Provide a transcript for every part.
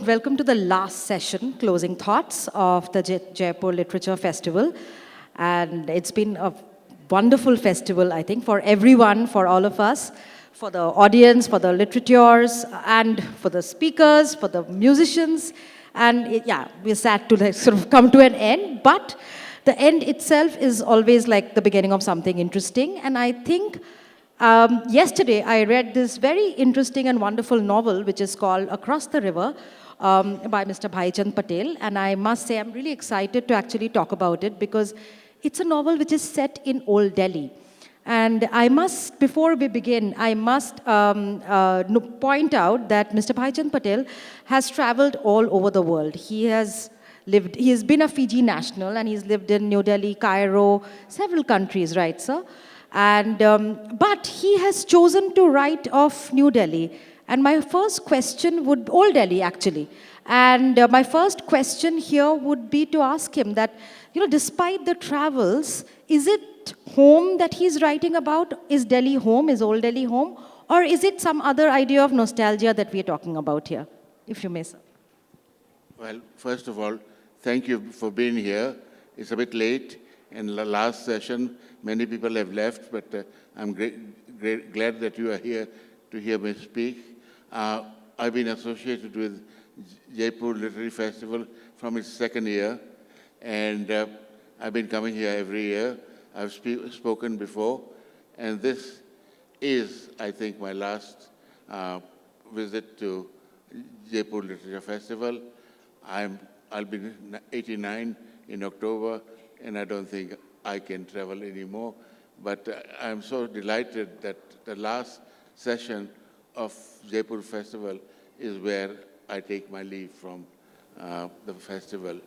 welcome to the last session, closing thoughts of the Jaipur Literature Festival. And it's been a wonderful festival, I think, for everyone, for all of us, for the audience, for the literateurs, and for the speakers, for the musicians. And yeah, we're sad to sort of come to an end, but the end itself is always like the beginning of something interesting. And I think yesterday, I read this very interesting and wonderful novel, which is called Across the River by Mr. Bhaichand Patel. And I must say, I'm really excited to actually talk about it because it's a novel which is set in Old Delhi. And I must, before we begin, I must point out that Mr. Bhaichand Patel has traveled all over the world. He has been a Fiji national and he's lived in New Delhi, Cairo, several countries, right, sir? And, but he has chosen to write of New Delhi. And my first question would, Old Delhi actually. And my first question here would be to ask him that, despite the travels, is it home that he's writing about? Is Delhi home? Is Old Delhi home? Or is it some other idea of nostalgia that we're talking about here? If you may, sir. Well, first of all, thank you for being here. It's a bit late. In the last session, many people have left, but I'm glad that you are here to hear me speak. I've been associated with Jaipur Literary Festival from its second year, and I've been coming here every year. I've spoken before, and this is, I think, my last visit to Jaipur Literature Festival. I'll be 89 in October, and I don't think I can travel anymore. But I'm so delighted that the last session of Jaipur Festival is where I take my leave from the festival.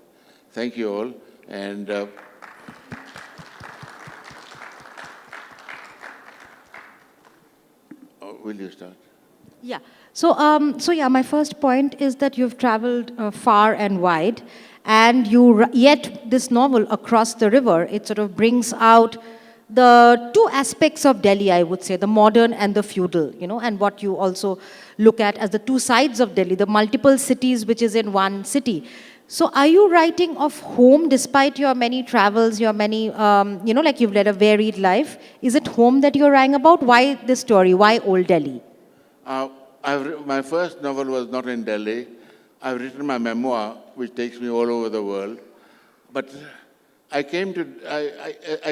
Thank you all. And will you start? Yeah. So yeah, my first point is that you've traveled far and wide, and yet this novel, Across the River, it sort of brings out the two aspects of Delhi, I would say, the modern and the feudal, and what you also look at as the two sides of Delhi, the multiple cities which is in one city. So are you writing of home despite your many travels, your many, like you've led a varied life? Is it home that you're writing about? Why this story? Why Old Delhi? My first novel was not in Delhi. I've written my memoir, which takes me all over the world. But I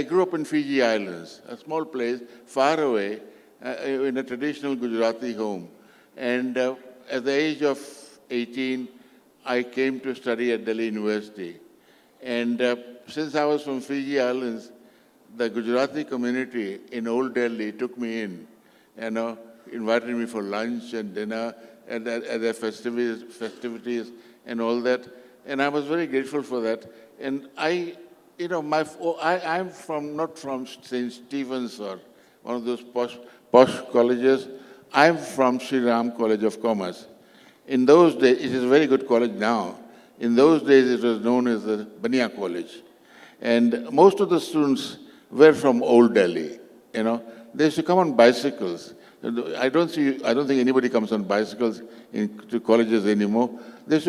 grew up in Fiji Islands, a small place far away, in a traditional Gujarati home. And at the age of 18, I came to study at Delhi University. And since I was from Fiji Islands, the Gujarati community in Old Delhi took me in, invited me for lunch and dinner at their festivities and all that. And I was very grateful for that. And I'm not from St. Stephen's or one of those posh colleges. I'm from Sri Ram College of Commerce. In those days, it is a very good college now. In those days, it was known as the Bania College. And most of the students were from Old Delhi. They used to come on bicycles. I don't think anybody comes on bicycles to colleges anymore. There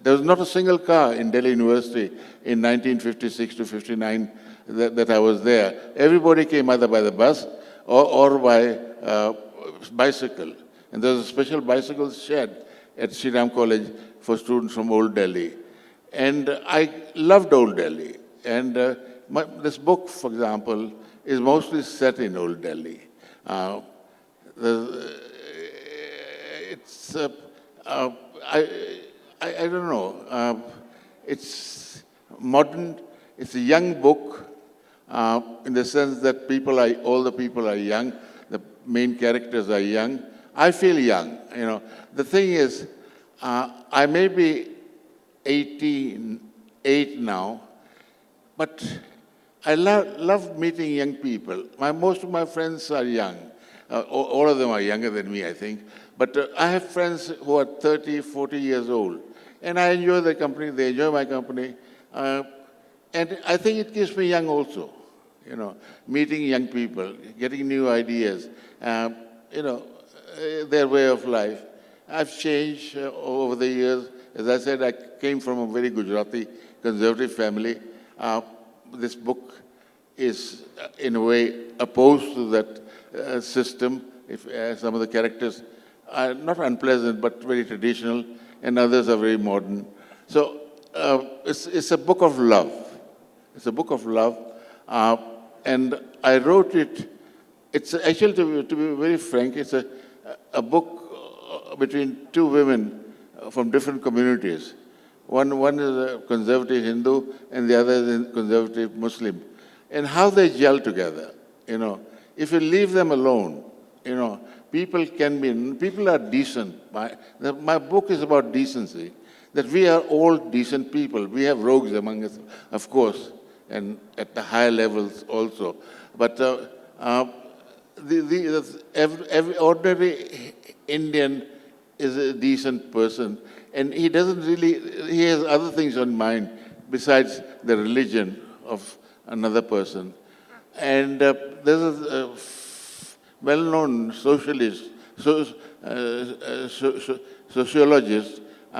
was not a single car in Delhi University in 1956 to 59 that I was there. Everybody came either by the bus or by bicycle. And there was a special bicycle shed at Sri Ram College for students from Old Delhi. And I loved Old Delhi. And this book, for example, is mostly set in Old Delhi. I don't know. It's modern. It's a young book in the sense that all the people are young. The main characters are young. I feel young. The thing is, I may be 88 now, but I love meeting young people. Most of my friends are young. All of them are younger than me, I think. But I have friends who are 30, 40 years old. And I enjoy their company. They enjoy my company. And I think it keeps me young also. Meeting young people, getting new ideas, their way of life. I've changed over the years As I said, I came from a very Gujarati conservative family. This book is, in a way, opposed to that system. If some of the characters are not unpleasant, but very traditional, and others are very modern. So it's a book of love. It's a book of love. And I wrote it, it's actually, to be very frank, it's a book between two women from different communities. One is a conservative Hindu and the other is a conservative Muslim. And how they gel together, If you leave them alone, people are decent. My book is about decency, that we are all decent people. We have rogues among us, of course, and at the higher levels also. But every ordinary Indian is a decent person, and he has other things on mind besides the religion of another person. And there's a well-known sociologist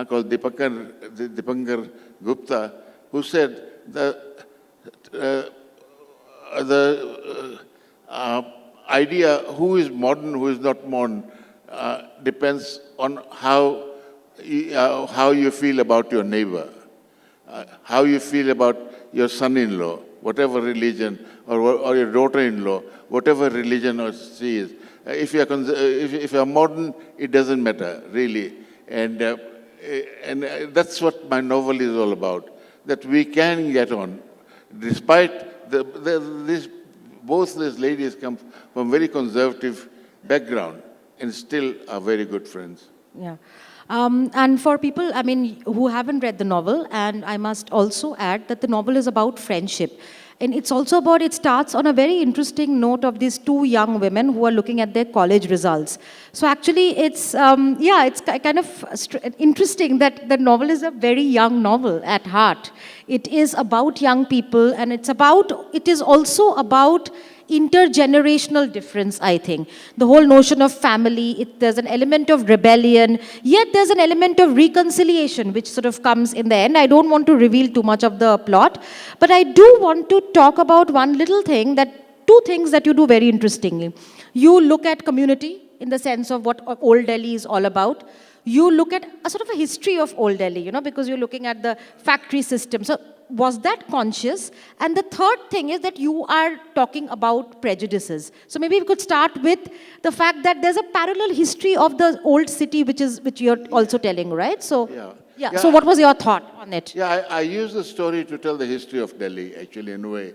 called Dipankar Gupta, who said that the idea who is modern, who is not modern, depends on how you feel about your neighbor, how you feel about your son-in-law, whatever religion, or your daughter-in-law, whatever religion or she is. If you are modern, it doesn't matter, really. And that's what my novel is all about, that we can get on. Despite both these ladies come from very conservative background and still are very good friends. Yeah. And for people, who haven't read the novel, and I must also add that the novel is about friendship. And it's also about, it starts on a very interesting note of these two young women who are looking at their college results. So actually, it's kind of interesting that the novel is a very young novel at heart. It is about young people, and it is also about intergenerational difference, I think. The whole notion of family, there's an element of rebellion, yet there's an element of reconciliation, which sort of comes in the end. I don't want to reveal too much of the plot, but I do want to talk about two things that you do very interestingly. You look at community in the sense of what Old Delhi is all about. You look at a sort of a history of Old Delhi, because you're looking at the factory system. So was that conscious? And the third thing is that you are talking about prejudices. So maybe we could start with the fact that there's a parallel history of the old city, which you're also telling, right? So, yeah. So what was your thought on it? Yeah, I use the story to tell the history of Delhi, actually, in a way.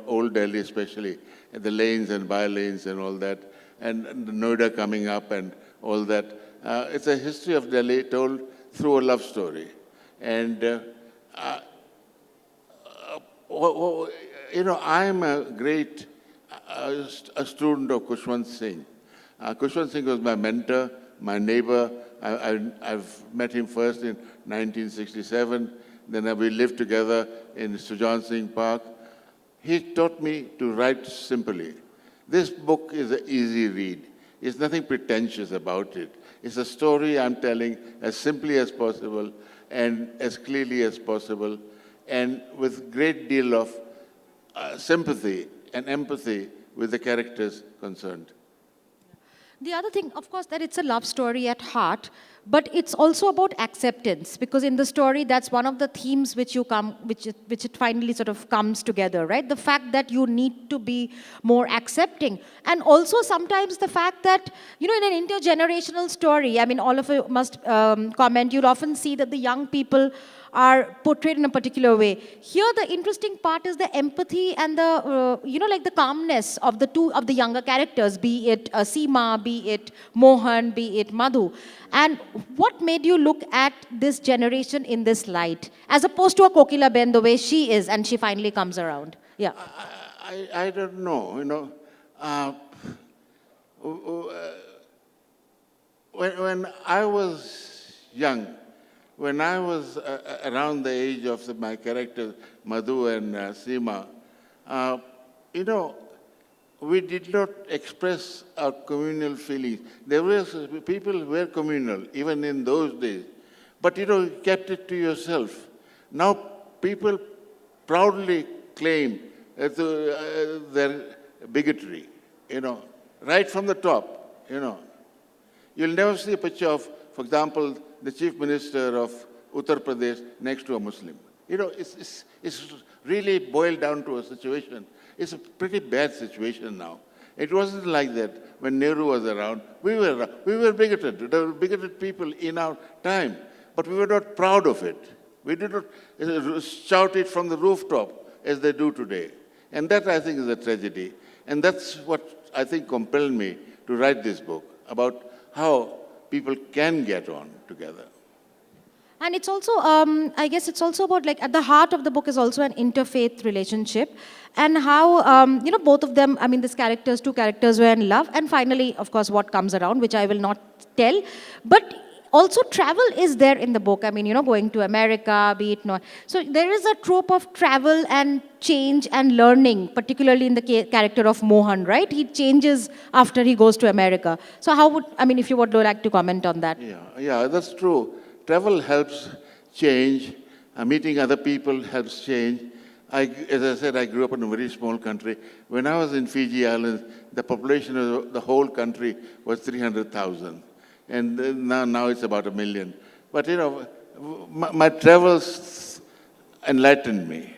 Old Delhi especially, and the lanes and by-lanes and all that, and the Noida coming up and all that. It's a history of Delhi told through a love story. And I'm a great a student of Khushwant Singh. Khushwant Singh was my mentor, my neighbor. I've met him first in 1967. Then we lived together in Sujan Singh Park. He taught me to write simply. This book is an easy read. There's nothing pretentious about it. It's a story I'm telling as simply as possible and as clearly as possible, and with great deal of sympathy and empathy with the characters concerned. The other thing, of course, that it's a love story at heart, but it's also about acceptance, because in the story, that's one of the themes which it finally sort of comes together, right? The fact that you need to be more accepting. And also sometimes the fact that, in an intergenerational story, all of you must comment, you'll often see that the young people are portrayed in a particular way. Here, the interesting part is the empathy and the, the calmness of the younger characters, be it Seema, be it Mohan, be it Madhu. And what made you look at this generation in this light, as opposed to a Kokila Ben, the way she is, and she finally comes around? Yeah. I don't know, when I was young, when I was around the age of my characters, Madhu and Seema, we did not express our communal feelings. People were communal, even in those days. but you kept it to yourself. Now people proudly claim their bigotry, right from the top. You'll never see a picture of, for example, the chief minister of Uttar Pradesh next to a Muslim. It's really boiled down to a situation. It's a pretty bad situation now. It wasn't like that when Nehru was around. We were bigoted. There were bigoted people in our time, but we were not proud of it. We did not shout it from the rooftop as they do today. And that, I think, is a tragedy. And that's what I think compelled me to write this book about how people can get on together. And it's also, I guess it's also about, like, at the heart of the book is also an interfaith relationship, and how, both of them, these characters, two characters were in love, and finally, of course, what comes around, which I will not tell. But also travel is there in the book. Going to America, be it not. So there is a trope of travel and change and learning, particularly in the character of Mohan, right? He changes after he goes to America. So how would, if you would like to comment on that. Yeah, that's true. Travel helps change. Meeting other people helps change. As I said, I grew up in a very small country. When I was in Fiji Islands, the population of the whole country was 300,000. And now it's about 1 million. But, my travels enlightened me.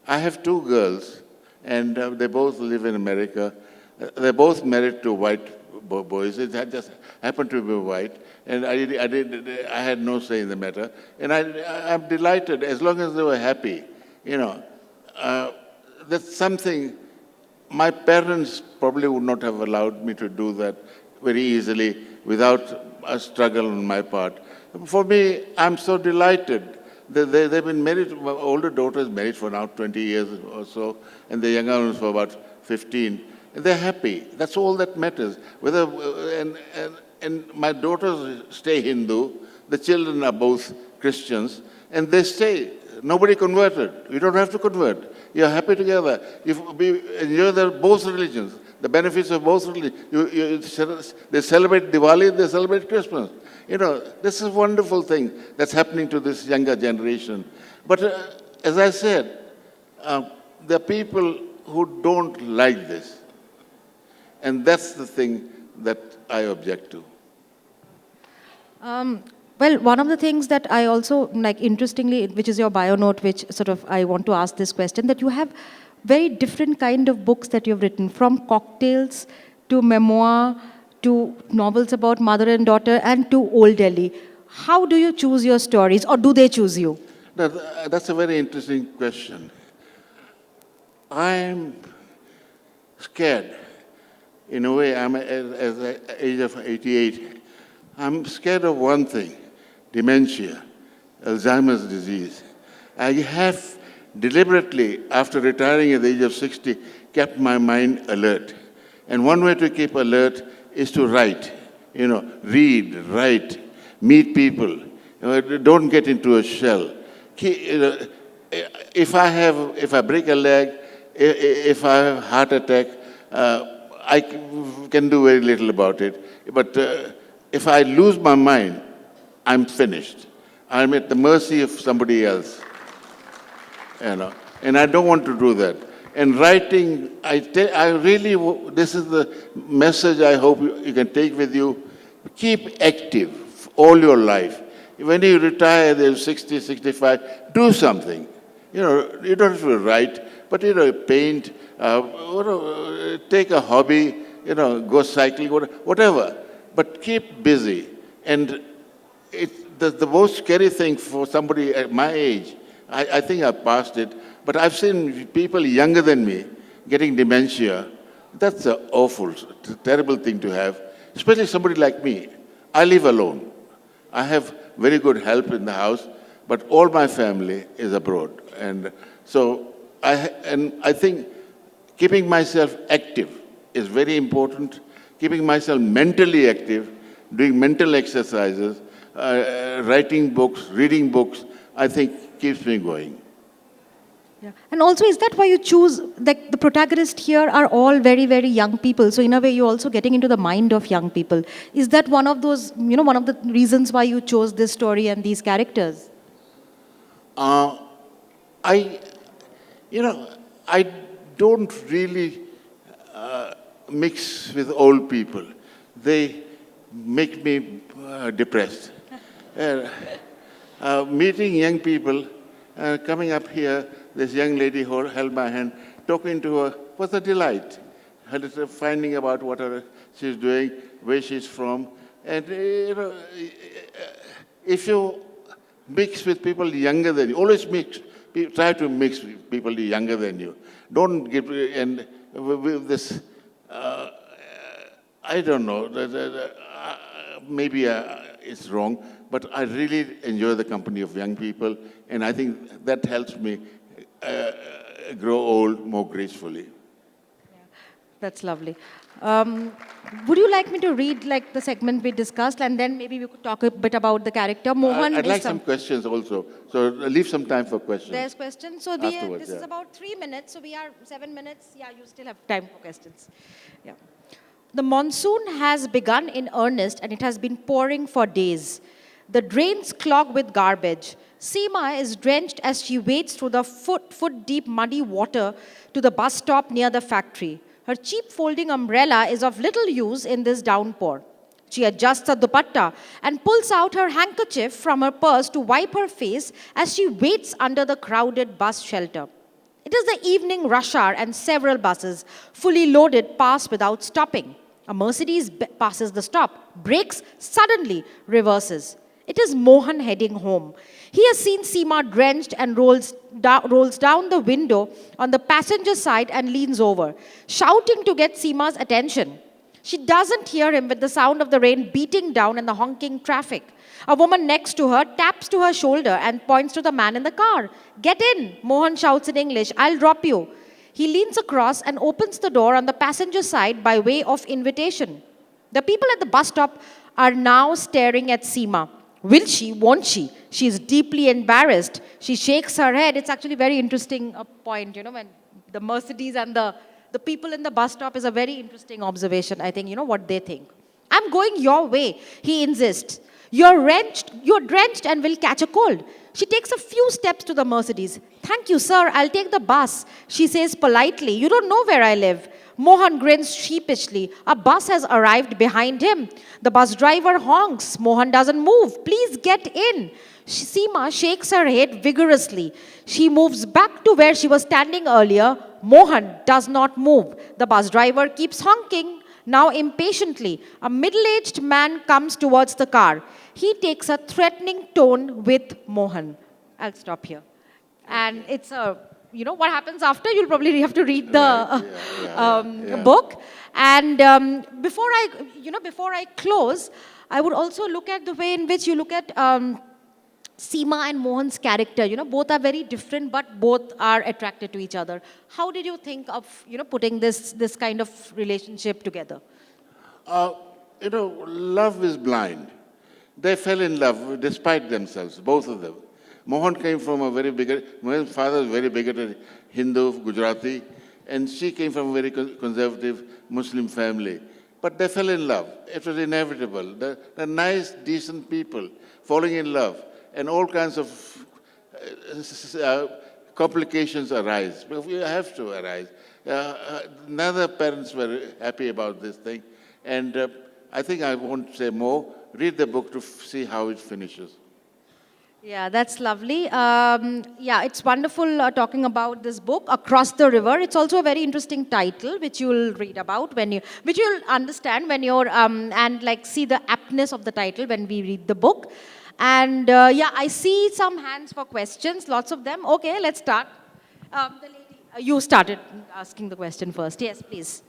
I have 2 girls, and they both live in America. They're both married to white boys. It just happened to be white. And I had no say in the matter. And I'm delighted, as long as they were happy. That's something my parents probably would not have allowed me to do that very easily without a struggle on my part. For me, I'm so delighted. They've been married, my older daughter is married for now 20 years or so, and the younger one is for about 15. And they're happy. That's all that matters. And my daughters stay Hindu, the children are both Christians, and they stay. Nobody converted. You don't have to convert. You're happy together. You enjoy both religions, the benefits of both religions. They celebrate Diwali, they celebrate Christmas. This is a wonderful thing that's happening to this younger generation. But as I said, there are people who don't like this. And that's the thing that I object to. Well, one of the things that I also, interestingly, which is your bio note, which I want to ask this question, that you have very different kind of books that you've written, from cocktails to memoir to novels about mother and daughter and to Old Delhi. How do you choose your stories, or do they choose you? That's a very interesting question. I'm scared. In a way, I'm at the age of 88. I'm scared of one thing: dementia, Alzheimer's disease. I have deliberately, after retiring at the age of 60, kept my mind alert. And one way to keep alert is to write. Read, write, meet people. Don't get into a shell. If I break a leg, if I have a heart attack, I can do very little about it. But if I lose my mind, I'm finished. I'm at the mercy of somebody else. And I don't want to do that. And writing, this is the message I hope you can take with you. Keep active all your life. When you retire, there's 60, 65, do something. You don't have to write, but paint, take a hobby, go cycling, whatever. But keep busy. And the most scary thing for somebody at my age, I think I've passed it, but I've seen people younger than me getting dementia. That's an awful, terrible thing to have, especially somebody like me. I live alone. I have very good help in the house, but all my family is abroad. And so I think keeping myself active is very important. Keeping myself mentally active, doing mental exercises, writing books, reading books, I think keeps me going. Yeah. And also, is that why you choose, like the protagonists here are all very, very young people. So in a way, you're also getting into the mind of young people. Is that one of those, one of the reasons why you chose this story and these characters? Uh, I, you know, I don't really mix with old people. They make me depressed. Uh, Meeting young people, coming up here, this young lady held my hand, talking to her was a delight. Finding about she's doing, where she's from. And, if you mix with people younger than you, always try to mix with people younger than you. Don't give, and with this, uh, I don't know, maybe it's wrong, but I really enjoy the company of young people, and I think that helps me uh, grow old more gracefully. That's lovely. Would you like me to read like the segment we discussed, and then maybe we could talk a bit about the character? Mohan I'd is like some questions also, so leave some time for questions There's questions. So afterwards. this is about 3 minutes. So we are 7 minutes. Yeah, you still have time for questions. Yeah. The monsoon has begun in earnest and it has been pouring for days. The drains clog with garbage. Seema is drenched as she wades through the foot deep muddy water to the bus stop near the factory. Her cheap folding umbrella is of little use in this downpour. She adjusts her dupatta and pulls out her handkerchief from her purse to wipe her face as she waits under the crowded bus shelter. It is the evening rush hour and several buses, fully loaded, pass without stopping. A Mercedes passes the stop, brakes, suddenly reverses. It is Mohan heading home. He has seen Seema drenched and rolls down the window on the passenger side and leans over, shouting to get Seema's attention. She doesn't hear him with the sound of the rain beating down and the honking traffic. A woman next to her taps to her shoulder and points to the man in the car. Get in, Mohan shouts in English. I'll drop you. He leans across and opens the door on the passenger side by way of invitation. The people at the bus stop are now staring at Seema. Will she? Won't she? She is deeply embarrassed. She shakes her head. It's actually very interesting point, when the Mercedes and the people in the bus stop is a very interesting observation, I think, what they think. I'm going your way, he insists. You're drenched and will catch a cold. She takes a few steps to the Mercedes. Thank you, sir, I'll take the bus, she says politely. You don't know where I live. Mohan grins sheepishly. A bus has arrived behind him. The bus driver honks. Mohan doesn't move. Please get in. Seema shakes her head vigorously. She moves back to where she was standing earlier. Mohan does not move. The bus driver keeps honking, now impatiently. A middle-aged man comes towards the car. He takes a threatening tone with Mohan. I'll stop here. And it's what happens after, you'll probably have to read the book. And before I close, I would also look at the way in which you look at Seema and Mohan's character. Both are very different, but both are attracted to each other. How did you think of, putting this kind of relationship together? Love is blind. They fell in love despite themselves, both of them. Mohan came from Mohan's father was very bigoted Hindu, Gujarati, and she came from a very conservative Muslim family. But they fell in love. It was inevitable. They're nice, decent people falling in love, and all kinds of complications arise. We have to arise. Neither parents were happy about this thing, and I think I won't say more. Read the book to see how it finishes. Yeah, that's lovely. It's wonderful talking about this book, Across the River. It's also a very interesting title, which you'll read about which you'll understand when you're, and like see the aptness of the title when we read the book. And I see some hands for questions, lots of them. Okay, let's start. The lady, you started asking the question first. Yes, please.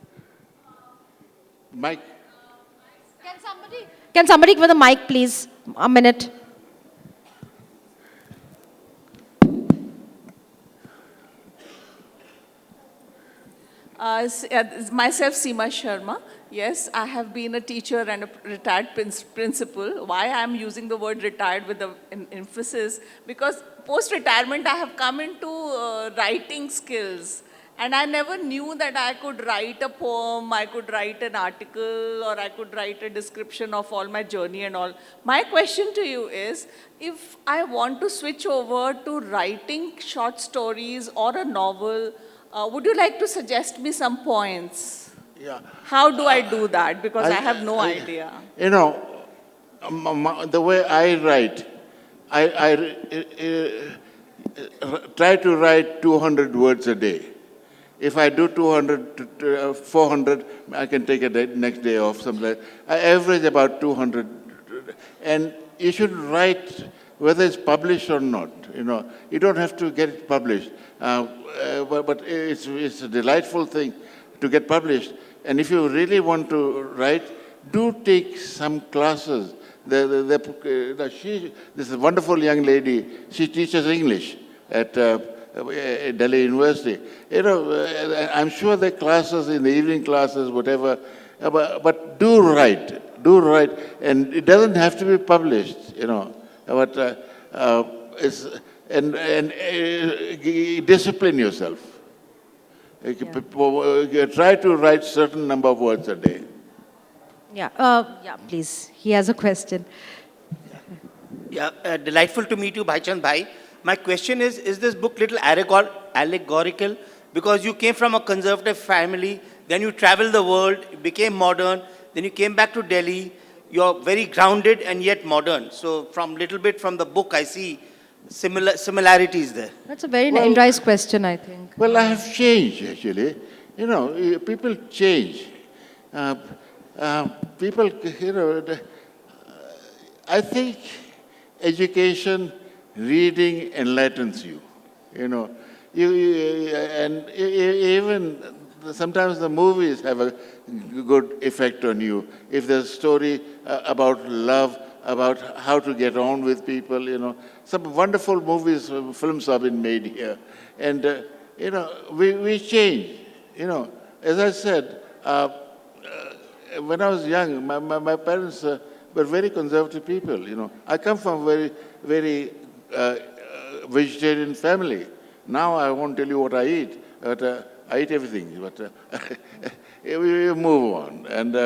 Mike? Can somebody give the mic, please? A minute. Myself, Seema Sharma. Yes, I have been a teacher and a retired principal. Why I'm using the word retired with an emphasis? Because post-retirement, I have come into writing skills. And I never knew that I could write a poem, I could write an article, or I could write a description of all my journey and all. My question to you is, if I want to switch over to writing short stories or a novel, would you like to suggest me some points? Yeah. How do I do that? Because I have no I- idea. You know, the way I write, I try to write 200 words a day. If I do 200 to 400, I can take a next day off. Something like I average about 200. And you should write whether it's published or not. You know, you don't have to get it published. But it's a delightful thing to get published. And if you really want to write, do take some classes. This is a wonderful young lady. She teaches English at Delhi University. You know, I'm sure there are classes in the evening classes, whatever. But do write, and it doesn't have to be published. You know, but discipline yourself. Try to write certain number of words a day. Yeah, please. He has a question. Yeah, delightful to meet you, Bhaichand Bhai. My question is this book little allegorical? Because you came from a conservative family, then you traveled the world, became modern, then you came back to Delhi. You're very grounded and yet modern. So from little bit from the book, I see similarities there. That's a very nice question, I think. Well, I have changed, actually. You know, people change. People, you know, I think education, reading enlightens you. You know, and even sometimes the movies have a good effect on you. If there's a story about love, about how to get on with people, you know. Some wonderful movies, films have been made here. And, you know, we change. You know, as I said, when I was young, my parents were very conservative people, you know. I come from a very vegetarian family. Now I won't tell you what I eat, but I eat everything. But we move on. And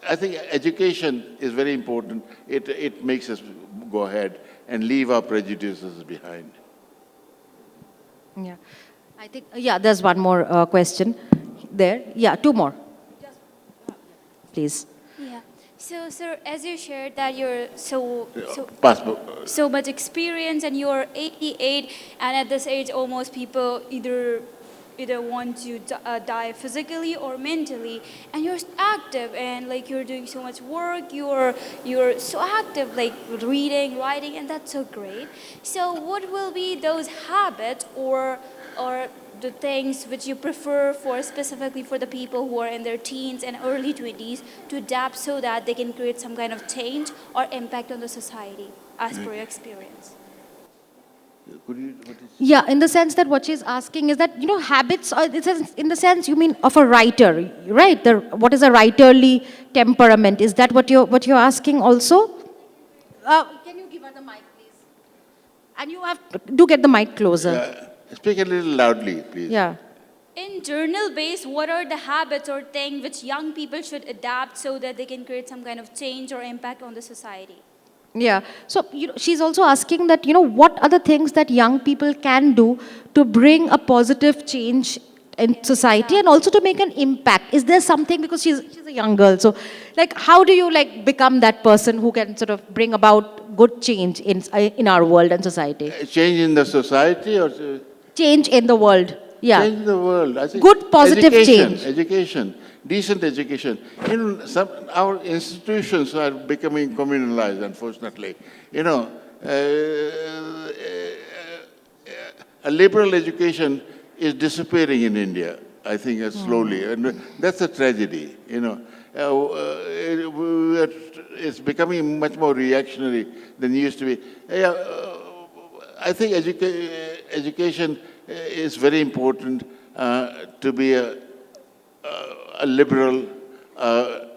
I think education is very important. It makes us go ahead and leave our prejudices behind. Yeah. I think, there's one more question there. Yeah, two more. Please. Yeah. So, sir, as you shared that you're Passport. so much experience and you're 88, and at this age, almost people either want to die physically or mentally, and you're active and like you're doing so much work. You're so active, like reading, writing, and that's so great. So, what will be those habits or the things which you prefer for specifically for the people who are in their teens and early 20s to adapt so that they can create some kind of change or impact on the society as per your experience? Yeah, in the sense that what she's asking is that, you know, habits, in the sense you mean of a writer, right? What is a writerly temperament? Is that what you're asking also? Can you give her the mic, please? And you do get the mic closer. Speak a little loudly, please. Yeah. In journal-based, what are the habits or things which young people should adapt so that they can create some kind of change or impact on the society? Yeah. So, you know, she's also asking that, you know, what are the things that young people can do to bring a positive change in society and also to make an impact? Is there something, because she's a young girl, so like how do you like become that person who can sort of bring about good change in our world and society? Change in the society or Change in the world. Yeah. change the world? I think Good, positive change. Education, decent education. You know, our institutions are becoming communalized, unfortunately. You know, a liberal education is disappearing in India, I think, slowly. And that's a tragedy, you know. It's becoming much more reactionary than it used to be. I think education is very important to be a liberal,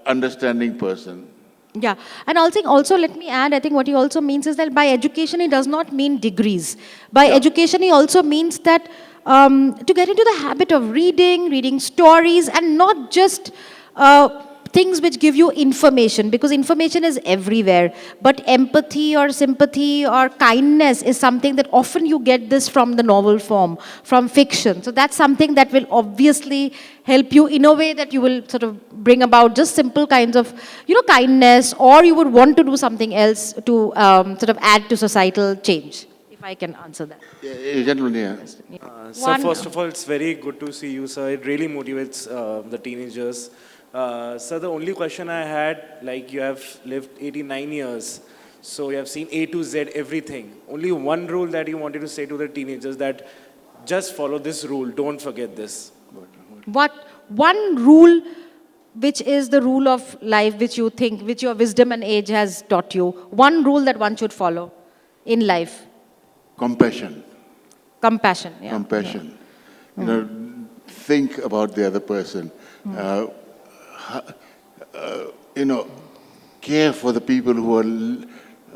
understanding person. Yeah, and also let me add, I think what he also means is that by education, he does not mean degrees. By education, he also means that to get into the habit of reading stories, and not just things which give you information, because information is everywhere. But empathy or sympathy or kindness is something that often you get this from the novel form, from fiction. So that's something that will obviously help you in a way that you will sort of bring about just simple kinds of, kindness, or you would want to do something else to sort of add to societal change, if I can answer that. Gentlemen here. Sir, first of all, it's very good to see you, sir. It really motivates the teenagers. Sir, the only question I had, like you have lived 89 years, so you have seen A to Z everything. Only one rule that you wanted to say to the teenagers, that just follow this rule, don't forget this. What one rule, which is the rule of life, which you think, which your wisdom and age has taught you, one rule that one should follow in life? Compassion. Compassion. Yeah. Compassion. Think about the other person. Care for the people who are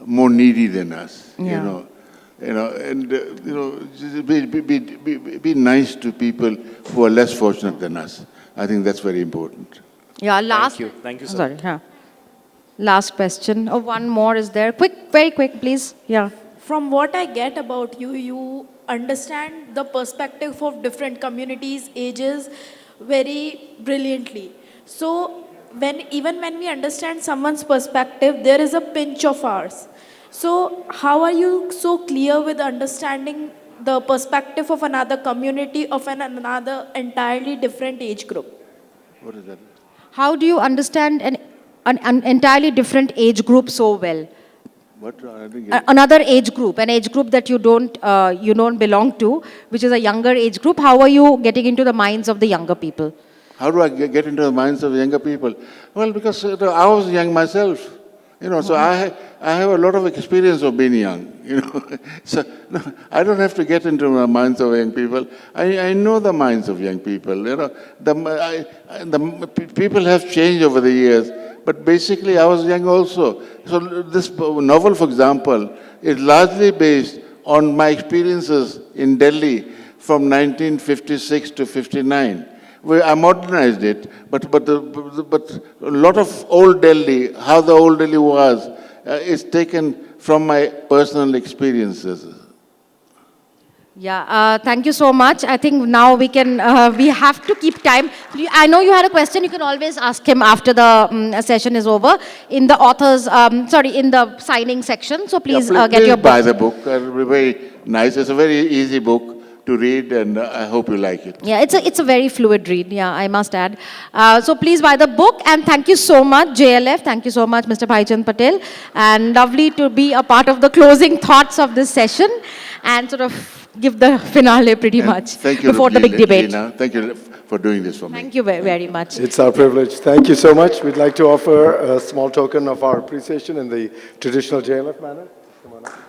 more needy than us. Yeah. Just be nice to people who are less fortunate than us. I think that's very important. Yeah. Last. Thank you, sir. Sorry. Yeah. Last question. Oh, one more is there. Quick, very quick, please. Yeah. From what I get about you, you understand the perspective of different communities, ages very brilliantly. So even when we understand someone's perspective, there is a pinch of ours. So how are you so clear with understanding the perspective of another community, of another entirely different age group? What is that? How do you understand an entirely different age group so well? What? I didn't get Another age group, an age group that you don't belong to, which is a younger age group. How are you getting into the minds of the younger people? How do I get into the minds of younger people? Well, because I was young myself. So I have a lot of experience of being young. So no, I don't have to get into the minds of young people. I know the minds of young people. People have changed over the years, but basically I was young also. So this novel, for example, is largely based on my experiences in Delhi from 1956 to 59. I modernized it, but a lot of old Delhi, how the old Delhi was, is taken from my personal experiences. Yeah, thank you so much. I think now we have to keep time. I know you had a question. You can always ask him after the session is over in the in the signing section. So please get your book. Buy the book. It'll be very nice. It's a very easy book to read, and I hope you like it. Yeah, it's a very fluid read, yeah, I must add. So please buy the book, and thank you so much, JLF. Thank you so much, Mr. Bhaichand Patel. And lovely to be a part of the closing thoughts of this session and sort of give the finale pretty much Thank you, before the big debate. Lina. Thank you for doing this for me. Thank you very much. It's our privilege. Thank you so much. We'd like to offer a small token of our appreciation in the traditional JLF manner. Come on up.